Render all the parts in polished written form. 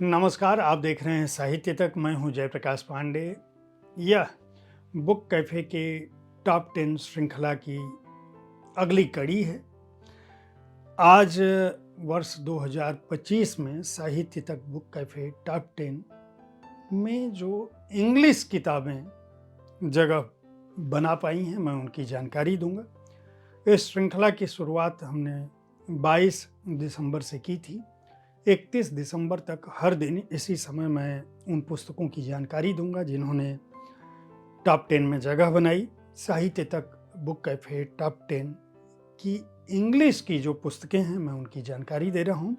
नमस्कार, आप देख रहे हैं साहित्य तक। मैं हूं जयप्रकाश पांडे। यह बुक कैफे के टॉप 10 श्रृंखला की अगली कड़ी है। आज वर्ष 2025 में साहित्य तक बुक कैफे टॉप 10 में जो इंग्लिश किताबें जगह बना पाई हैं, मैं उनकी जानकारी दूंगा। इस श्रृंखला की शुरुआत हमने 22 दिसंबर से की थी। 31 दिसंबर तक हर दिन इसी समय मैं उन पुस्तकों की जानकारी दूंगा जिन्होंने टॉप 10 में जगह बनाई। साहित्य तक बुक कैफे टॉप 10 की इंग्लिश की जो पुस्तकें हैं, मैं उनकी जानकारी दे रहा हूं।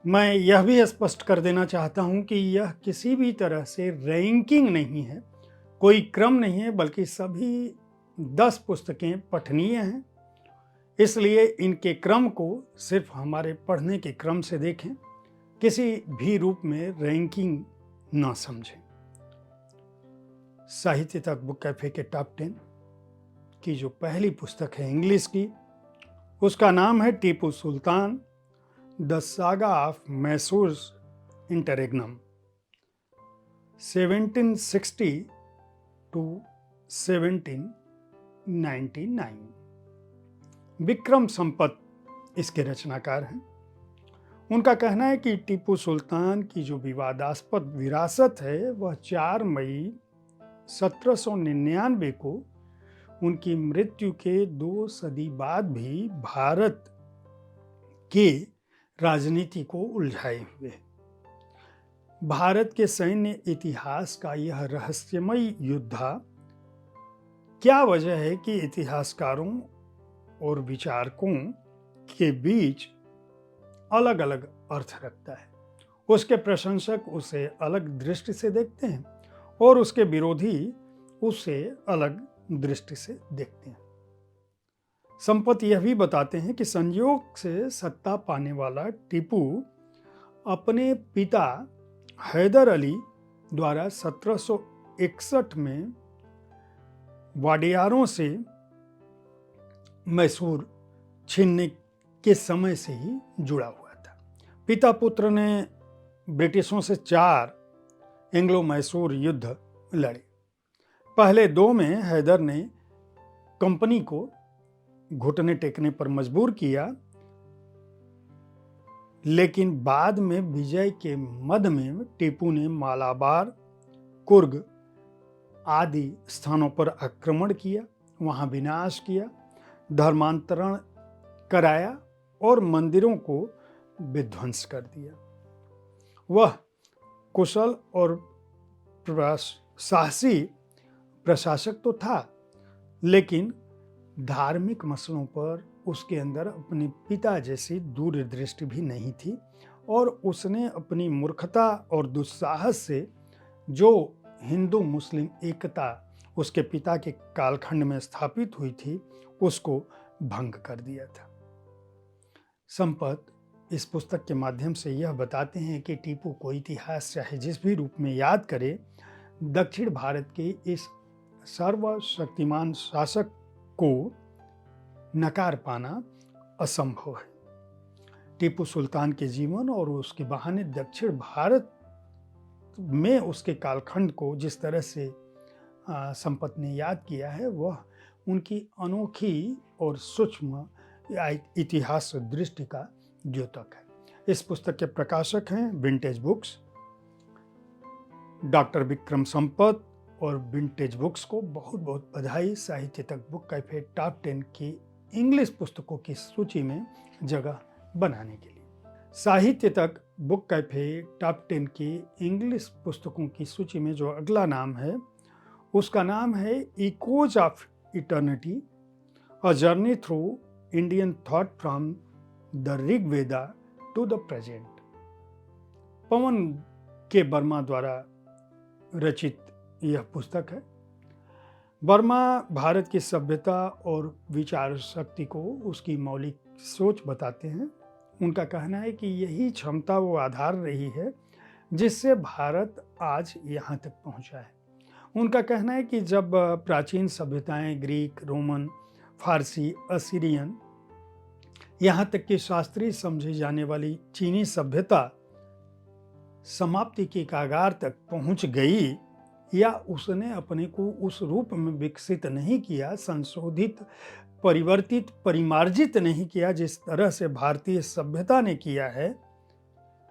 मैं यह भी स्पष्ट कर देना चाहता हूं कि यह किसी भी तरह से रैंकिंग नहीं है, कोई क्रम नहीं है, बल्कि सभी 10 पुस्तकें पठनीय हैं। इसलिए इनके क्रम को सिर्फ हमारे पढ़ने के क्रम से देखें, किसी भी रूप में रैंकिंग ना समझें। साहित्य तक बुक कैफे के टॉप 10 की जो पहली पुस्तक है इंग्लिश की, उसका नाम है Tipu Sultan, the saga of Mysore interregnum 1760 to 1799। Vikram Sampath इसके रचनाकार हैं। उनका कहना है कि टीपू सुल्तान की जो विवादास्पद विरासत है, वह 4 मई 1799 को उनकी मृत्यु के 2 सदी बाद भी भारत के राजनीति को उलझाए हुए। भारत के सैन्य इतिहास का यह रहस्यमय युद्ध क्या वजह है कि इतिहासकारों और विचारकों के बीच अलग अलग अर्थ रखता है। उसके प्रशंसक उसे अलग दृष्टि से देखते हैं और उसके विरोधी उसे अलग दृष्टि से देखते हैं। संपत यह भी बताते हैं कि संयोग से सत्ता पाने वाला टीपू अपने पिता हैदर अली द्वारा 1761 में वाडियारों से मैसूर छीनने के समय से ही जुड़ा हुआ था। पिता पुत्र ने ब्रिटिशों से 4 एंग्लो मैसूर युद्ध लड़े। पहले 2 में हैदर ने कंपनी को घुटने टेकने पर मजबूर किया, लेकिन बाद में विजय के मद में टीपू ने मालाबार, कुर्ग आदि स्थानों पर आक्रमण किया, वहां विनाश किया, धर्मांतरण कराया और मंदिरों को विध्वंस कर दिया। वह कुशल और साहसी प्रशासक तो था, लेकिन धार्मिक मसलों पर उसके अंदर अपने पिता जैसी दूरदृष्टि भी नहीं थी और उसने अपनी मूर्खता और दुस्साहस से जो हिंदू मुस्लिम एकता उसके पिता के कालखंड में स्थापित हुई थी, उसको भंग कर दिया था। संपत इस पुस्तक के माध्यम से यह बताते हैं कि टीपू को इतिहास चाहे जिस भी रूप में याद करे, दक्षिण भारत के इस सर्वशक्तिमान शासक को नकार पाना असंभव है। टीपू सुल्तान के जीवन और उसके बहाने दक्षिण भारत में उसके कालखंड को जिस तरह से संपत ने याद किया है, वह उनकी अनोखी और सूक्ष्म इतिहास दृष्टि का द्योतक है। इस पुस्तक के प्रकाशक हैं vintage books. Doctor Vikram Sampat और विंटेज बुक्स को बहुत बहुत बधाई साहित्य तक बुक कैफे टॉप 10 की इंग्लिश पुस्तकों की सूची में जगह बनाने के लिए। साहित्य तक बुक कैफे टॉप 10 की इंग्लिश पुस्तकों की सूची में जो अगला नाम है, उसका नाम है echoes of eternity, a journey through Indian thought from the Rig Veda to the present. Pavan K Varma द्वारा रचित यह पुस्तक है। वर्मा भारत की सभ्यता और विचार शक्ति को उसकी मौलिक सोच बताते हैं। उनका कहना है कि यही क्षमता वो आधार रही है जिससे भारत आज यहाँ तक पहुँचा है। उनका कहना है कि जब प्राचीन सभ्यताएं ग्रीक, रोमन, फारसी, असीरियन, यहाँ तक कि शास्त्रीय समझी जाने वाली चीनी सभ्यता समाप्ति के कागार तक पहुंच गई या उसने अपने को उस रूप में विकसित नहीं किया, संशोधित, परिवर्तित, परिमार्जित नहीं किया जिस तरह से भारतीय सभ्यता ने किया है,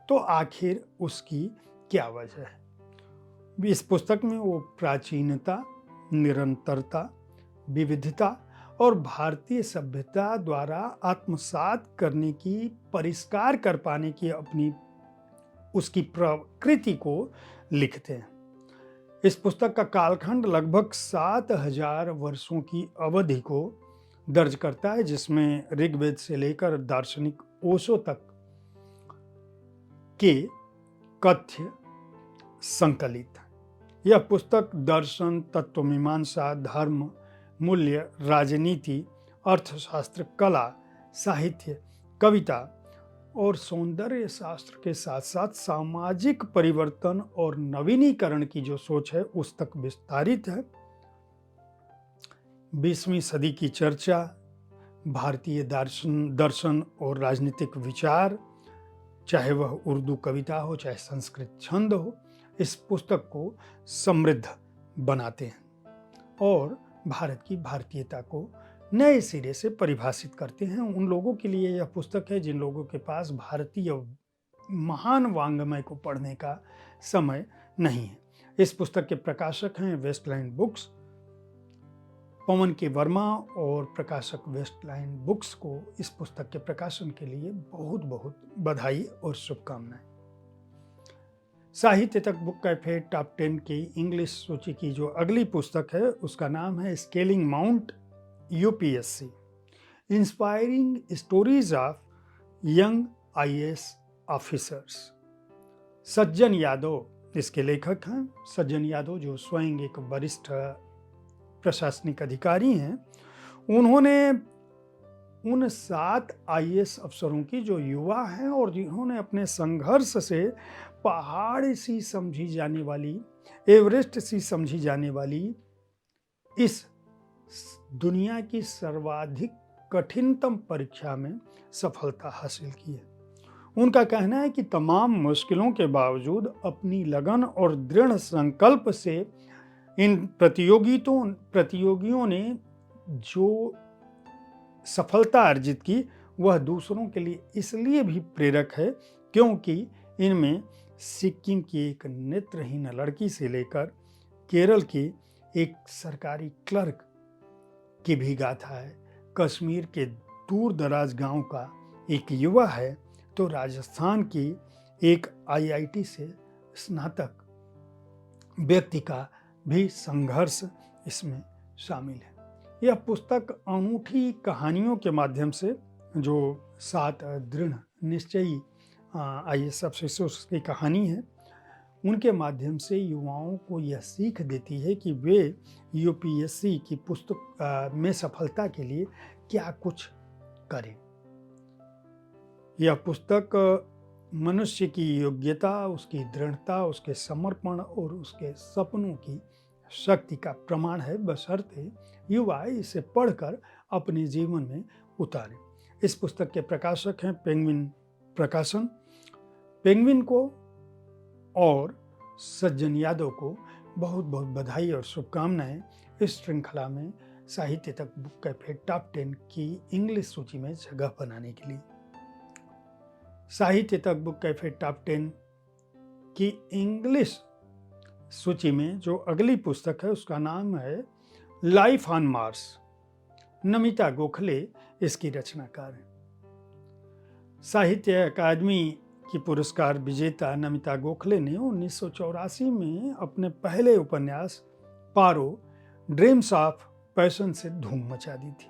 तो आखिर उसकी क्या वजह है। इस पुस्तक में वो प्राचीनता, निरंतरता, विविधता और भारतीय सभ्यता द्वारा आत्मसात करने की, परिष्कार कर पाने की अपनी उसकी प्रकृति को लिखते हैं। इस पुस्तक का कालखंड लगभग 7000 वर्षों की अवधि को दर्ज करता है, जिसमें ऋग्वेद से लेकर दार्शनिक ओशो तक के कथ्य संकलित है। यह पुस्तक दर्शन, तत्वमीमांसा, धर्म, मूल्य, राजनीति, अर्थशास्त्र, कला, साहित्य, कविता और सौंदर्य शास्त्र के साथ साथ सामाजिक परिवर्तन और नवीनीकरण की जो सोच है उस तक विस्तारित है। 20वीं सदी की चर्चा, भारतीय दर्शन और राजनीतिक विचार, चाहे वह उर्दू कविता हो चाहे संस्कृत छंद हो, इस पुस्तक को समृद्ध बनाते हैं और भारत की भारतीयता को नए सिरे से परिभाषित करते हैं। उन लोगों के लिए यह पुस्तक है जिन लोगों के पास भारतीय महान वाङ्मय को पढ़ने का समय नहीं है। इस पुस्तक के प्रकाशक हैं वेस्टलैंड बुक्स। पवन के वर्मा और प्रकाशक वेस्टलैंड बुक्स को इस पुस्तक के प्रकाशन के लिए बहुत बहुत बधाई और शुभकामनाएं। साहित्य तक बुक कैफे टॉप 10 की इंग्लिश सूची की जो अगली पुस्तक है उसका नाम है scaling mount UPSC, inspiring stories of young IAS officers. सज्जन यादव इसके लेखक हैं। सज्जन यादव जो स्वयं एक वरिष्ठ प्रशासनिक अधिकारी हैं, उन्होंने उन 7 आईएएस अफसरों की जो युवा हैं और जिन्होंने अपने संघर्ष से पहाड़ सी समझी जाने वाली, एवरेस्ट सी समझी जाने वाली इस दुनिया की सर्वाधिक कठिनतम परीक्षा में सफलता हासिल की है। उनका कहना है कि तमाम मुश्किलों के बावजूद अपनी लगन और दृढ़ संकल्प से इन प्रतियोगियों ने जो सफलता अर्जित की वह दूसरों के लिए इसलिए भी प्रेरक है क्योंकि इनमें सिक्किम की एक नेत्रहीन लड़की से लेकर केरल की एक सरकारी क्लर्क की भी गाथा है, कश्मीर के दूर दराज गांव का एक युवा है, तो राजस्थान की एक आईआईटी से स्नातक व्यक्ति का भी संघर्ष इसमें शामिल है। यह पुस्तक अनूठी कहानियों के माध्यम से, जो 7 दृढ़ निश्चयी आईएएस अफसरों की कहानी है, उनके माध्यम से युवाओं को यह सीख देती है कि वे यूपीएससी की पुस्तक में सफलता के लिए क्या कुछ करें। यह पुस्तक मनुष्य की योग्यता, उसकी दृढ़ता, उसके समर्पण और उसके सपनों की शक्ति का प्रमाण है, बशर्ते युवा इसे पढ़कर अपने जीवन में उतारें। इस पुस्तक के प्रकाशक हैं पेंगुइन प्रकाशन। पेंगुइन को और सज्जन यादव को बहुत बहुत बधाई और शुभकामनाएं इस श्रृंखला में साहित्य तक बुक कैफे टॉप 10 की इंग्लिश सूची में जगह बनाने के लिए। साहित्य तक बुक कैफे टॉप 10 की इंग्लिश सूची में जो अगली पुस्तक है उसका नाम है life on Mars. Namita Gokhale इसकी रचनाकार है। साहित्य अकादमी की पुरस्कार विजेता नमिता गोखले ने 1984 में अपने पहले उपन्यास पारो ड्रीम्स ऑफ पैशन से धूम मचा दी थी।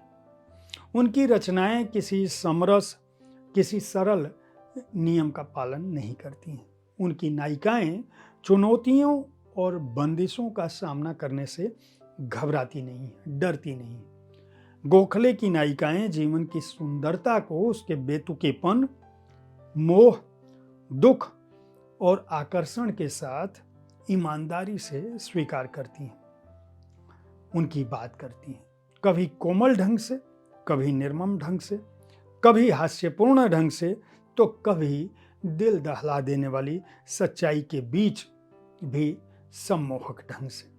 उनकी रचनाएं किसी समरस, किसी सरल नियम का पालन नहीं करती हैं। उनकी नायिकाएं चुनौतियों और बंदिशों का सामना करने से घबराती नहीं, डरती नहीं। गोखले की नायिकाएं जीवन की सुंदरता को उसके बेतुकेपन, मोह, दुख और आकर्षण के साथ ईमानदारी से स्वीकार करती हैं, उनकी बात करती हैं, कभी कोमल ढंग से, कभी निर्मम ढंग से, कभी हास्यपूर्ण ढंग से, तो कभी दिल दहला देने वाली सच्चाई के बीच भी सम्मोहक ढंग से।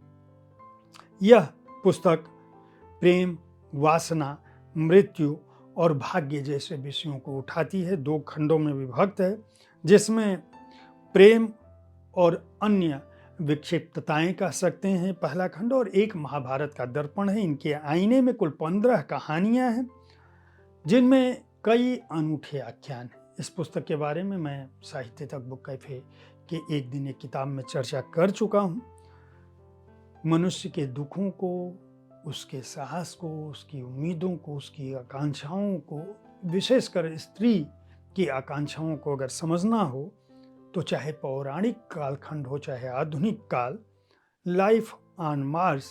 यह पुस्तक प्रेम, वासना, मृत्यु और भाग्य जैसे विषयों को उठाती है। 2 खंडों में विभक्त है, जिसमें प्रेम और अन्य विक्षिप्तताएं कह सकते हैं पहला खंड, और एक महाभारत का दर्पण है। इनके आईने में कुल 15 कहानियां हैं, जिनमें कई अनूठे आख्यान हैं। इस पुस्तक के बारे में मैं साहित्य तक बुक कैफे के एक दिन एक किताब में चर्चा कर चुका हूँ। मनुष्य के दुखों को, उसके साहस को, उसकी उम्मीदों को, उसकी आकांक्षाओं को, विशेषकर स्त्री की आकांक्षाओं को अगर समझना हो तो चाहे पौराणिक कालखंड हो चाहे आधुनिक काल, लाइफ ऑन मार्स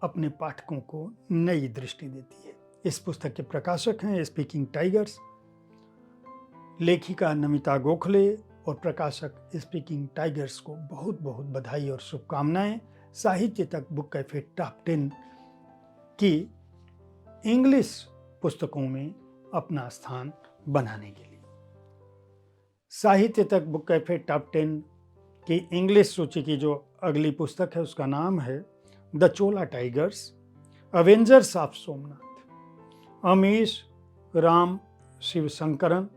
अपने पाठकों को नई दृष्टि देती है। इस पुस्तक के प्रकाशक हैं स्पीकिंग टाइगर्स, लेखिका नमिता गोखले और प्रकाशक स्पीकिंग टाइगर्स को बहुत बहुत बधाई और शुभकामनाएं साहित्य तक बुक कैफे टॉप 10 की इंग्लिश पुस्तकों में अपना स्थान बनाने के लिए। साहित्य तक बुक कैफे टॉप 10 की इंग्लिश सूची की जो अगली पुस्तक है उसका नाम है the Chola tigers, Avengers of Somnath. Amish Ram Sivasankaran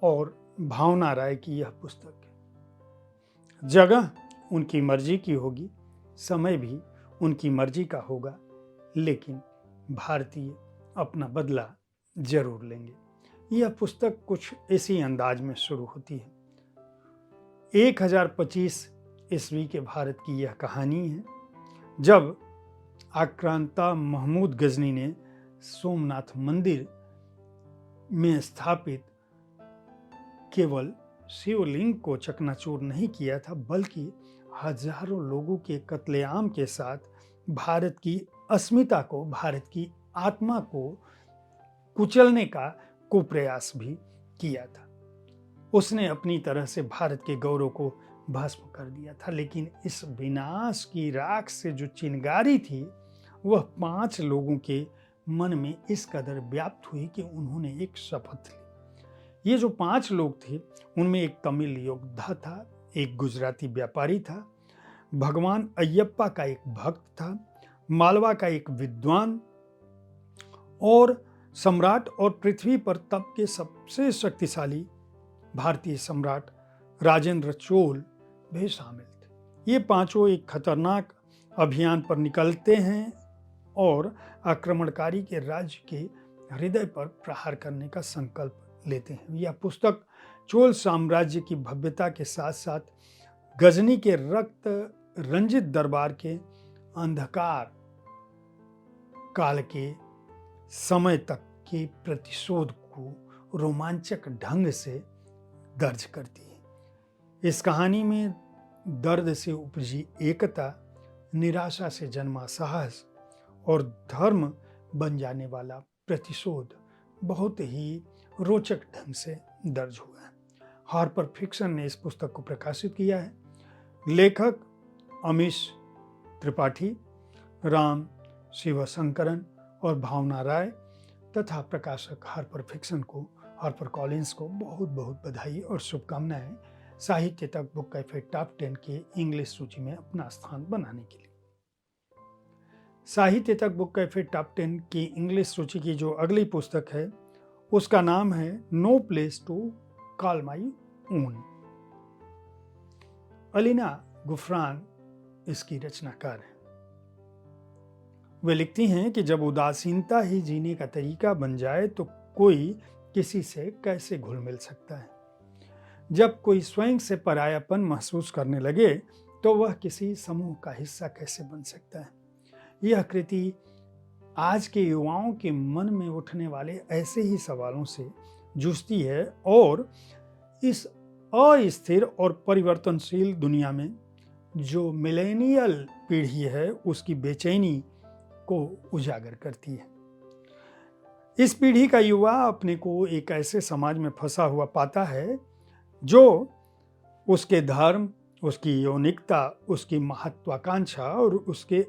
और भावना राय की यह पुस्तक है। जगह उनकी मर्जी की होगी, समय भी उनकी मर्जी का होगा, लेकिन भारतीय अपना बदला जरूर लेंगे। यह पुस्तक कुछ इसी अंदाज में शुरू होती है। 1025 ईस्वी के भारत की यह कहानी है, जब आक्रांता महमूद गजनी ने सोमनाथ मंदिर में स्थापित केवल शिवलिंग को चकनाचूर नहीं किया था, बल्कि हजारों लोगों के कत्लेआम के साथ भारत की अस्मिता को, भारत की आत्मा को कुचलने का कुप्रयास भी किया था। उसने अपनी तरह से भारत के गौरव को भस्म कर दिया था, लेकिन इस विनाश की राख से जो चिंगारी थी वह 5 लोगों के मन में इस कदर व्याप्त हुई कि उन्होंने एक शपथ ली। ये जो 5 लोग थे उनमें एक तमिल योद्धा था, एक गुजराती व्यापारी था, भगवान अयप्पा का एक भक्त था, मालवा का एक विद्वान और सम्राट और पृथ्वी पर तब के सबसे शक्तिशाली भारतीय सम्राट राजेंद्र चोल भी शामिल थे। ये 5 एक खतरनाक अभियान पर निकलते हैं और आक्रमणकारी के राज्य के हृदय पर प्रहार करने का संकल्प लेते हैं। यह पुस्तक चोल साम्राज्य की भव्यता के साथ साथ गजनी के रक्त रंजित दरबार के अंधकार काल के समय तक के प्रतिशोध को रोमांचक ढंग से दर्ज करती है। इस कहानी में दर्द से उपजी एकता, निराशा से जन्मा साहस और धर्म बन जाने वाला प्रतिशोध बहुत ही रोचक ढंग से दर्ज हुआ है। हार्पर फिक्शन ने इस पुस्तक को प्रकाशित किया है। लेखक अमीश त्रिपाठी, राम शिवशंकरन और भावना राय तथा प्रकाशक हार्पर फिक्शन को, हार्पर कॉलिंस को बहुत बहुत बधाई और शुभकामनाएं साहित्य तक बुक कैफे टॉप 10 के इंग्लिश सूची में अपना स्थान बनाने के लिए। साहित्य तक बुक कैफे टॉप 10 की इंग्लिश सूची की जो अगली पुस्तक है उसका नाम है no place to call my own. Alina Gufran इसकी रचनाकार है। वे लिखती हैं कि जब उदासीनता ही जीने का तरीका बन जाए तो कोई किसी से कैसे घुल मिल सकता है। जब कोई स्वयं से परायापन महसूस करने लगे तो वह किसी समूह का हिस्सा कैसे बन सकता है। यह कृति आज के युवाओं के मन में उठने वाले ऐसे ही सवालों से जूझती है और इस अस्थिर और परिवर्तनशील दुनिया में जो मिलेनियल पीढ़ी है उसकी बेचैनी को उजागर करती है। इस पीढ़ी का युवा अपने को एक ऐसे समाज में फंसा हुआ पाता है जो उसके धर्म, उसकी यौनिकता, उसकी महत्वाकांक्षा और उसके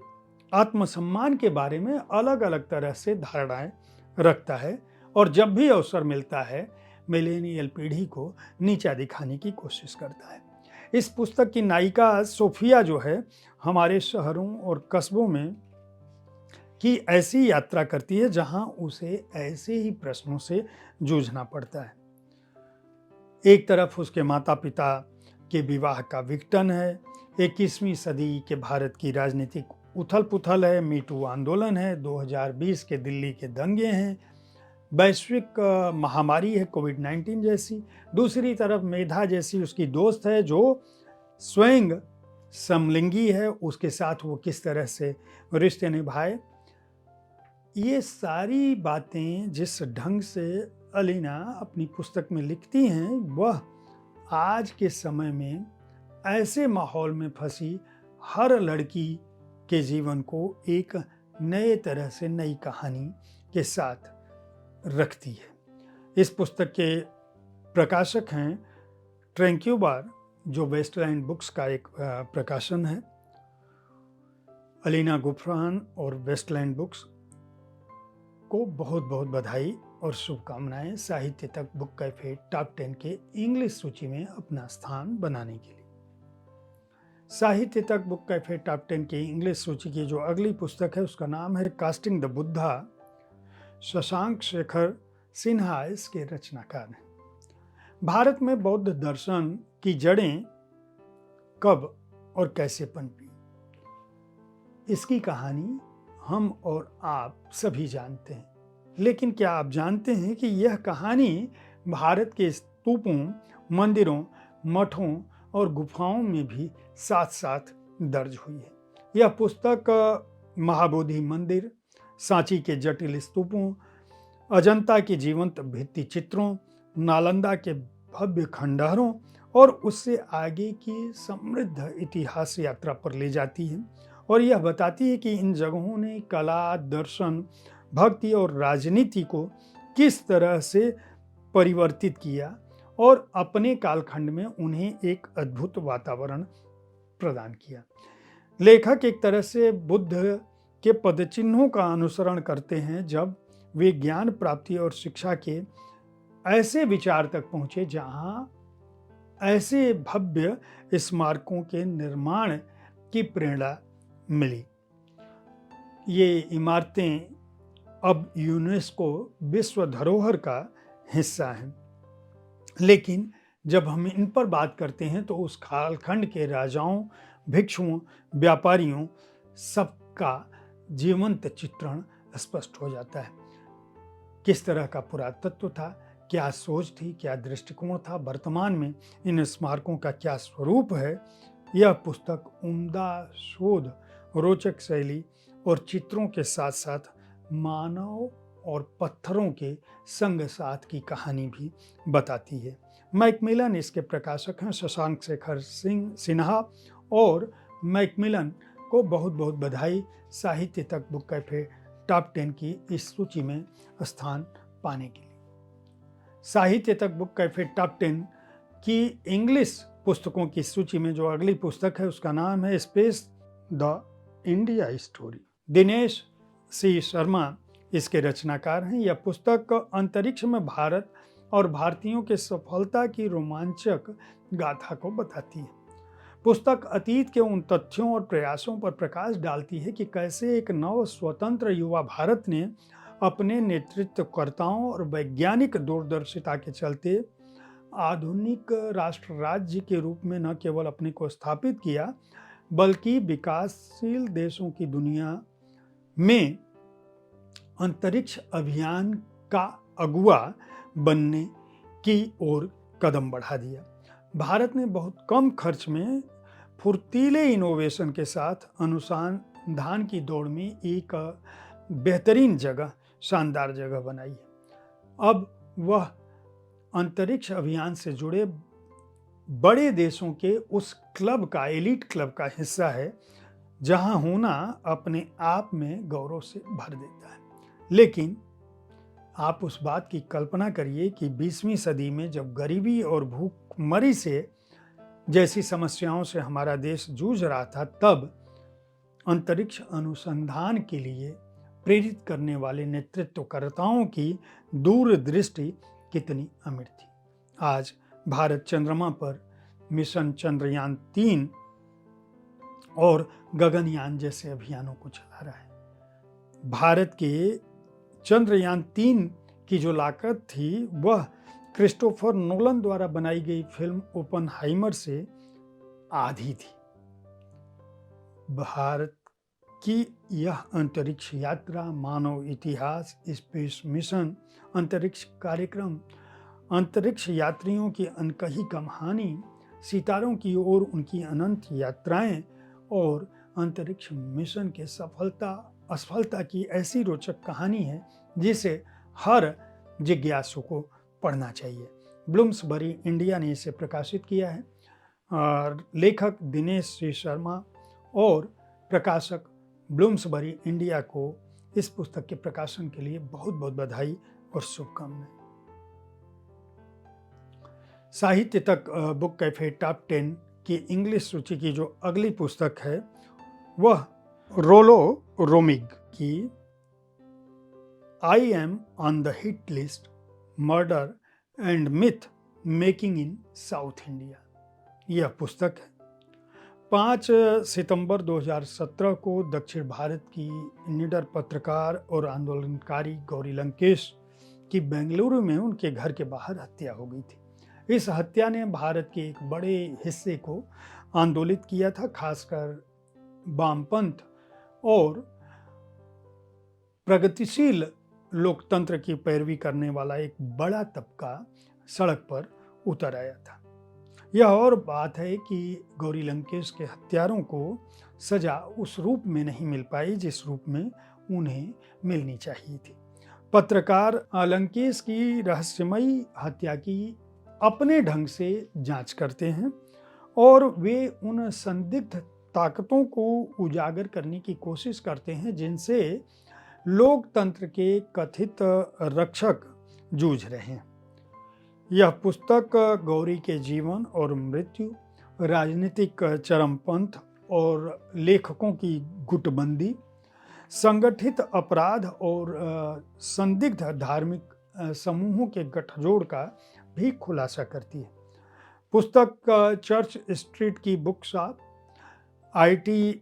आत्मसम्मान के बारे में अलग अलग तरह से धारणाएं रखता है और जब भी अवसर मिलता है मिलेनियल पीढ़ी को नीचा दिखाने की कोशिश करता है। इस पुस्तक की नायिका सोफिया जो है हमारे शहरों और कस्बों में की ऐसी यात्रा करती है जहां उसे ऐसे ही प्रश्नों से जूझना पड़ता है। एक तरफ उसके माता पिता के विवाह का विघटन है, 21वीं सदी के भारत की राजनीतिक उथल पुथल है, मीटू आंदोलन है, 2020 के दिल्ली के दंगे हैं, वैश्विक महामारी है कोविड-19 जैसी। दूसरी तरफ मेधा जैसी उसकी दोस्त है जो स्वयं समलिंगी है, उसके साथ वो किस तरह से रिश्ते निभाए। ये सारी बातें जिस ढंग से अलीना अपनी पुस्तक में लिखती हैं, वह आज के समय में ऐसे माहौल में फंसी हर लड़की के जीवन को एक नए तरह से नई कहानी के साथ रखती है। इस पुस्तक के प्रकाशक हैं ट्रैंक्यूबार, जो वेस्टलैंड बुक्स का एक प्रकाशन है। अलीना गुफरान और वेस्टलैंड बुक्स को बहुत बहुत बधाई और शुभकामनाएं साहित्य तक बुक कैफे टॉप 10 के इंग्लिश सूची में अपना स्थान बनाने के लिए। साहित्य तक बुक कैफे टॉप 10 की इंग्लिश सूची की जो अगली पुस्तक है उसका नाम है कास्टिंग द बुद्धा। शशांक शेखर सिन्हा इसके रचनाकार हैं। भारत में बौद्ध दर्शन की जड़ें कब और कैसे पनपी, इसकी कहानी हम और आप सभी जानते हैं, लेकिन क्या आप जानते हैं कि यह कहानी भारत के स्तूपों, मंदिरों, मठों और गुफाओं में भी साथ साथ दर्ज हुई है। यह पुस्तक महाबोधि मंदिर, सांची के जटिल स्तूपों, अजंता के जीवंत भित्ति चित्रों, नालंदा के भव्य खंडहरों और उससे आगे की समृद्ध इतिहास यात्रा पर ले जाती है और यह बताती है कि इन जगहों ने कला, दर्शन, भक्ति और राजनीति को किस तरह से परिवर्तित किया और अपने कालखंड में उन्हें एक अद्भुत वातावरण प्रदान किया। लेखक एक तरह से बुद्ध के पदचिन्हों का अनुसरण करते हैं जब वे ज्ञान प्राप्ति और शिक्षा के ऐसे विचार तक पहुंचे जहां ऐसे भव्य स्मारकों के निर्माण की प्रेरणा मिली। ये इमारतें अब यूनेस्को विश्व धरोहर का हिस्सा हैं, लेकिन जब हम इन पर बात करते हैं तो उस कालखंड के राजाओं, भिक्षुओं, व्यापारियों सबका जीवंत चित्रण स्पष्ट हो जाता है। किस तरह का पुरातत्व था, क्या सोच थी, क्या दृष्टिकोण था, वर्तमान में इन स्मारकों का क्या स्वरूप है। यह पुस्तक उम्दा शोध, रोचक शैली और चित्रों के साथ साथ मानव और पत्थरों के संग साथ की कहानी भी बताती है। मैकमिलन इसके प्रकाशक हैं, शशांक शेखर सिन्हा, और मैकमिलन को बहुत बहुत बधाई साहित्य तक बुक कैफे टॉप 10 की इस सूची में स्थान पाने के लिए। साहित्य तक बुक कैफे टॉप 10 की इंग्लिश पुस्तकों की सूची में जो अगली पुस्तक है उसका नाम है space the India story. Dinesh C Sharma इसके रचनाकार हैं। यह पुस्तक अंतरिक्ष में भारत और भारतीयों के सफलता की रोमांचक गाथा को बताती है। पुस्तक अतीत के उन तथ्यों और प्रयासों पर प्रकाश डालती है कि कैसे एक नव स्वतंत्र युवा भारत ने अपने नेतृत्वकर्ताओं और वैज्ञानिक दूरदर्शिता के चलते आधुनिक राष्ट्र राज्य के रूप में न केवल अपने को स्थापित किया, बल्कि विकासशील देशों की दुनिया में अंतरिक्ष अभियान का अगुवा बनने की ओर कदम बढ़ा दिया। भारत ने बहुत कम खर्च में फुर्तीले इनोवेशन के साथ अनुसंधान की दौड़ में एक बेहतरीन जगह, शानदार जगह बनाई है। अब वह अंतरिक्ष अभियान से जुड़े बड़े देशों के उस क्लब का, एलीट क्लब का हिस्सा है जहां होना अपने आप में गौरव से भर देता है। लेकिन आप उस बात की कल्पना करिए कि 20वीं सदी में जब गरीबी और भूखमरी से जैसी समस्याओं से हमारा देश जूझ रहा था, तब अंतरिक्ष अनुसंधान के लिए प्रेरित करने वाले नेतृत्वकर्ताओं की दूरदृष्टि कितनी अमीर थी। आज भारत चंद्रमा पर मिशन चंद्रयान 3 और गगनयान जैसे अभियानों को चला रहा है। भारत के चंद्रयान 3 की जो लागत थी वह क्रिस्टोफर नोलन द्वारा बनाई गई फिल्म ओपनहाइमर से आधी थी। भारत की यह अंतरिक्ष यात्रा, मानव इतिहास, स्पेस मिशन, अंतरिक्ष कार्यक्रम, अंतरिक्ष यात्रियों की अनकही कहानी, सितारों की ओर उनकी अनंत यात्राएं और अंतरिक्ष मिशन के असफलता की ऐसी रोचक कहानी है जिसे हर जिज्ञासु को पढ़ना चाहिए। ब्लूम्सबरी इंडिया ने इसे प्रकाशित किया है। और लेखक दिनेश सी शर्मा और प्रकाशक ब्लूम्सबरी इंडिया को इस पुस्तक के प्रकाशन के लिए बहुत बहुत बधाई और शुभकामनाएं। साहित्य तक बुक कैफे टॉप 10 की इंग्लिश सूची की जो अगली पुस्तक है वह रोलो रोमिग की I am on the hit list, murder and myth making in south India, यह पुस्तक है। 5 सितंबर 2017 को दक्षिण भारत की निडर पत्रकार और आंदोलनकारी गौरी लंकेश की बेंगलुरु में उनके घर के बाहर हत्या हो गई थी। इस हत्या ने भारत के एक बड़े हिस्से को आंदोलित किया था, खासकर वामपंथ और प्रगतिशील लोकतंत्र की पैरवी करने वाला एक बड़ा तबका सड़क पर उतर आया था। यह और बात है कि गौरी लंकेश के हत्यारों को सजा उस रूप में नहीं मिल पाई जिस रूप में उन्हें मिलनी चाहिए थी। पत्रकार लंकेश की रहस्यमयी हत्या की अपने ढंग से जांच करते हैं और वे उन संदिग्ध ताकतों को उजागर करने की कोशिश करते हैं जिनसे लोकतंत्र के कथित रक्षक जूझ रहे हैं। यह पुस्तक गौरी के जीवन और मृत्यु, राजनीतिक चरमपंथ और लेखकों की गुटबंदी, संगठित अपराध और संदिग्ध धार्मिक समूहों के गठजोड़ का भी खुलासा करती है। पुस्तक चर्च स्ट्रीट की बुक शॉप, आईटी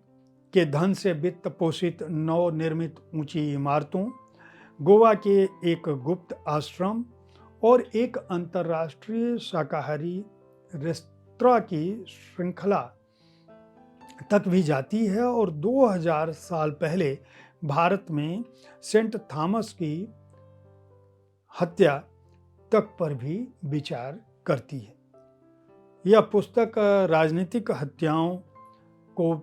के धन से वित्त पोषित नवनिर्मित ऊंची इमारतों, गोवा के एक गुप्त आश्रम और एक अंतर्राष्ट्रीय शाकाहारी रेस्तरां की श्रृंखला तक भी जाती है और 2000 साल पहले भारत में सेंट थॉमस की हत्या तक पर भी विचार करती है। यह पुस्तक राजनीतिक हत्याओं को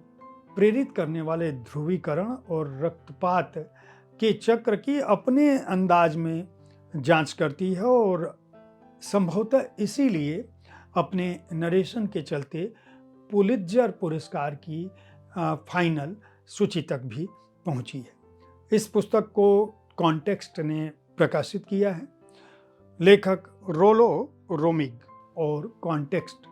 प्रेरित करने वाले ध्रुवीकरण और रक्तपात के चक्र की अपने अंदाज में जांच करती है और संभवतः इसीलिए अपने नरेशन के चलते पुलित्जर पुरस्कार की फाइनल सूची तक भी पहुंची है। इस पुस्तक को कॉन्टेक्स्ट ने प्रकाशित किया है। लेखक रोलो रोमिग और कॉन्टेक्स्ट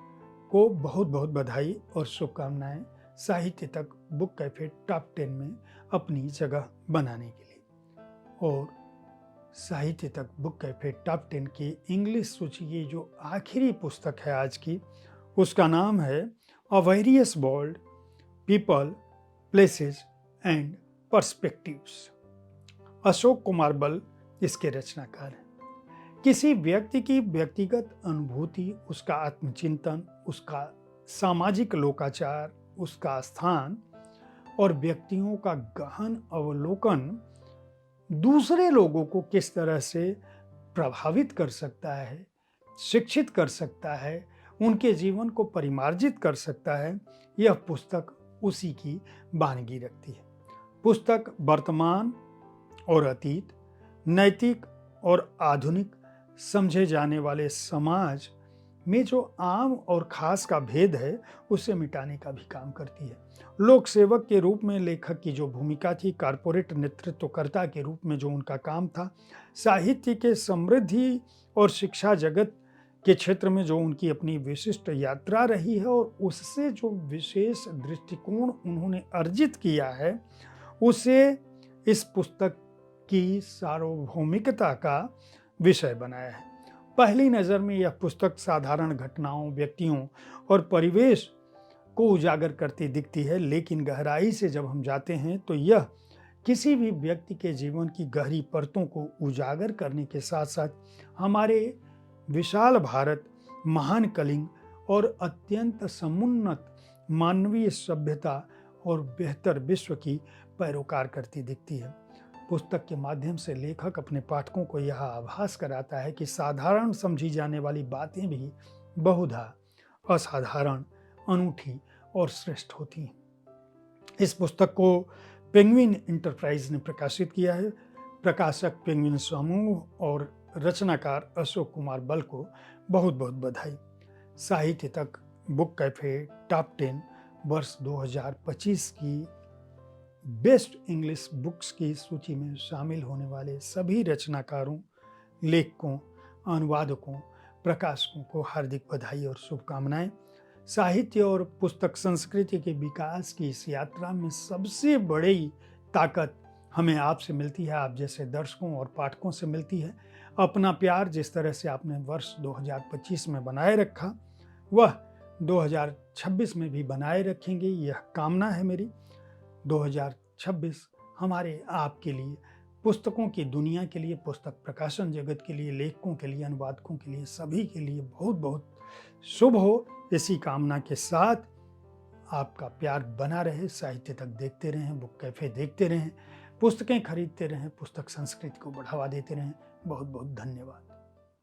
को बहुत बहुत बधाई और शुभकामनाएं साहित्य तक बुक कैफे टॉप 10 में अपनी जगह बनाने के लिए। और साहित्य तक बुक कैफे टॉप 10 की इंग्लिश सूची की जो आखिरी पुस्तक है आज की, उसका नाम है a various world, people, places and perspectives. Ashok Kumar बल इसके रचनाकार हैं। किसी व्यक्ति की व्यक्तिगत अनुभूति, उसका आत्मचिंतन, उसका सामाजिक लोकाचार, उसका स्थान और व्यक्तियों का गहन अवलोकन दूसरे लोगों को किस तरह से प्रभावित कर सकता है, शिक्षित कर सकता है, उनके जीवन को परिमार्जित कर सकता है, यह पुस्तक उसी की वानगी रखती है। पुस्तक वर्तमान और अतीत, नैतिक और आधुनिक समझे जाने वाले समाज में जो आम और खास का भेद है उसे मिटाने का भी काम करती है। लोक सेवक के रूप में लेखक की जो भूमिका थी, कारपोरेट नेतृत्वकर्ता के रूप में जो उनका काम था, साहित्य के समृद्धि और शिक्षा जगत के क्षेत्र में जो उनकी अपनी विशिष्ट यात्रा रही है और उससे जो विशेष दृष्टिकोण उन्होंने अर्जित किया है, उसे इस पुस्तक की सार्वभौमिकता का विषय बनाया है। पहली नज़र में यह पुस्तक साधारण घटनाओं, व्यक्तियों और परिवेश को उजागर करती दिखती है, लेकिन गहराई से जब हम जाते हैं तो यह किसी भी व्यक्ति के जीवन की गहरी परतों को उजागर करने के साथ साथ हमारे विशाल भारत, महान कलिंग और अत्यंत समुन्नत मानवीय सभ्यता और बेहतर विश्व की पैरोकार करती दिखती है। पुस्तक के माध्यम से लेखक अपने पाठकों को यह आभास कराता है कि साधारण समझी जाने वाली बातें भी बहुधा असाधारण, अनूठी और श्रेष्ठ होती हैं। इस पुस्तक को पेंगुइन इंटरप्राइज ने प्रकाशित किया है। प्रकाशक पेंगुइन समूह और रचनाकार अशोक कुमार बल को बहुत बहुत बधाई। साहित्य तक बुक कैफे टॉप 10 वर्ष 2025 की बेस्ट इंग्लिश बुक्स की सूची में शामिल होने वाले सभी रचनाकारों, लेखकों, अनुवादकों, प्रकाशकों को हार्दिक बधाई और शुभकामनाएं। साहित्य और पुस्तक संस्कृति के विकास की इस यात्रा में सबसे बड़ी ताकत हमें आपसे मिलती है, आप जैसे दर्शकों और पाठकों से मिलती है। अपना प्यार जिस तरह से आपने वर्ष 2025 में बनाए रखा, वह 2026 में भी बनाए रखेंगे, यह कामना है मेरी। 2026 हमारे आपके लिए, पुस्तकों की दुनिया के लिए, पुस्तक प्रकाशन जगत के लिए, लेखकों के लिए, अनुवादकों के लिए, सभी के लिए बहुत बहुत शुभ हो। इसी कामना के साथ आपका प्यार बना रहे। साहित्य तक देखते रहें, बुक कैफे देखते रहें, पुस्तकें खरीदते रहें, पुस्तक संस्कृति को बढ़ावा देते रहें। बहुत बहुत धन्यवाद।